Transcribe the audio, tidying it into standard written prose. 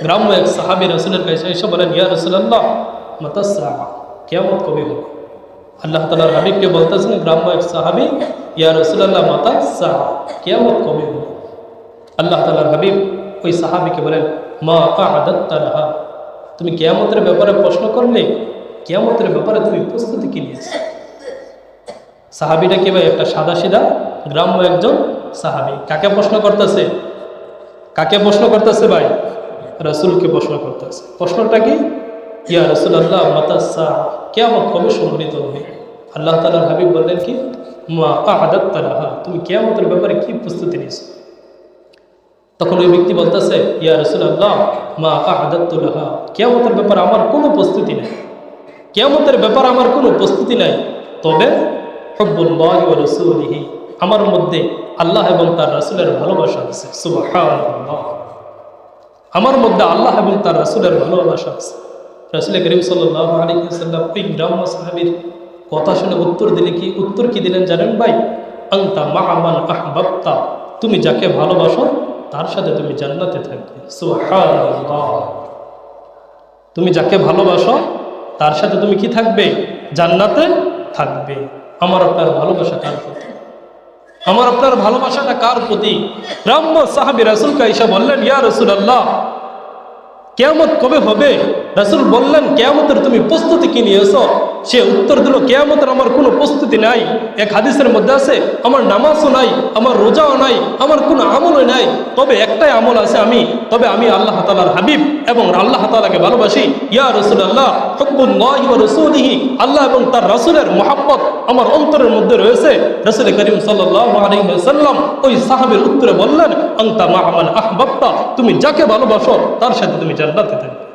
গ্রাম্য এক সাহাবী রাসূলের কাছে এসে বলেন, ইয়া রাসূলুল্লাহ মাতা সাআ, কিয়ামত কবে হবে? আল্লাহ তাআলার হাবিবকে বলতেছেন গ্রাম্য এক সাহাবী, ইয়া রাসূলুল্লাহ মাতা সাআ, কিয়ামত কবে হবে? আল্লাহ তাআলার হাবিব ওই সাহাবীকে বলেন, মা আ'দাত্তা লাহা, তুমি কিয়ামতের ব্যাপারে প্রশ্ন করলে, কিয়ামতের ব্যাপারে তুমি প্রস্তুতি কি নিয়েছো? সাহাবীটা কি ভাই একটা সাদাসিধা গ্রাম্য একজন সাহাবী। কাকে প্রশ্ন করতেছে? কাকে প্রশ্ন করতেছে ভাই? রাসূলকে প্রশ্ন করতেছে। প্রশ্নটা কি? ইয়া রাসূলুল্লাহ মাতা সাআ, কিয়ামত কবে সংঘটিত হবে? আল্লাহ তাআলার হাবিব বললেন কি, মা আ'দাত্তা লাহা, তুমি কিয়ামতের ব্যাপারে কি প্রস্তুতি নিয়েছো? তখন ওই ব্যক্তি বলতেছে, ইয়া রাসূলুল্লাহ মা আ'দাত্তু লাহা, কিয়ামতের ব্যাপারে আমার কোনো প্রস্তুতি নেই, কিয়ামতের ব্যাপারে আমার কোনো প্রস্তুতি নাই, তবে হুব্বুল্লাহি ওয়া রাসূলিহি, আমার মধ্যে আল্লাহ এবং তার রাসূলের ভালোবাসা আছে। সুবহানাল্লাহ, আমার মধ্যে আল্লাহ এবং তার রাসূলের ভালোবাসা আছে। রাসূল করিম সাল্লাল্লাহু আলাইহি ওয়াসাল্লাম ওই গ্রাম্য সাহাবীর কথা শুনে উত্তর কি দিলেন জানেন ভাই? আনতা মা'a মান আহবাবতা, তুমি যাকে ভালোবাসো তার সাথে তুমি জান্নাতে থাকবে। সুবহানাল্লাহ, তুমি যাকে ভালোবাসো তার সাথে তুমি কি থাকবে? জান্নাতে থাকবে। আমার আপনার ভালোবাসা কার প্রতি? আমার আপনার ভালোবাসাটা কার প্রতি? গ্রাম্য সাহাবী রাসূলকে এসে বললেন, ইয়া রাসূলুল্লাহ কিয়ামত কবে হবে? রাসূল বললেন, কিয়ামতের তুমি প্রস্তুতি কি নিয়েছো? সে উত্তর দিল, কিয়ামতের আমার কোনো প্রস্তুতি নাই। এক হাদিসের মধ্যে আছে, আমার নামাজও নাই, আমার রোজাও নাই, আমার কোনো আমলও নাই, তবে একটাই আমল আছে, তবে আমি আল্লাহ তাআলার হাবিব এবং আল্লাহ তাআলাকে ভালোবাসি। ইয়া রাসূলুল্লাহ হুব্বুল্লাহি ওয়া রাসূলিহি, আল্লাহ এবং তার রাসূলের মহব্বত আমার অন্তরের মধ্যে রয়েছে। রাসূল করিম সাল্লাল্লাহু আলাইহি ওয়াসাল্লাম ওই সাহাবীর উত্তরে বললেন, আনতা মা'a মান আহবাবতা, তুমি যাকে ভালোবাসো তার সাথে তুমি জান্নাতে থাকবে।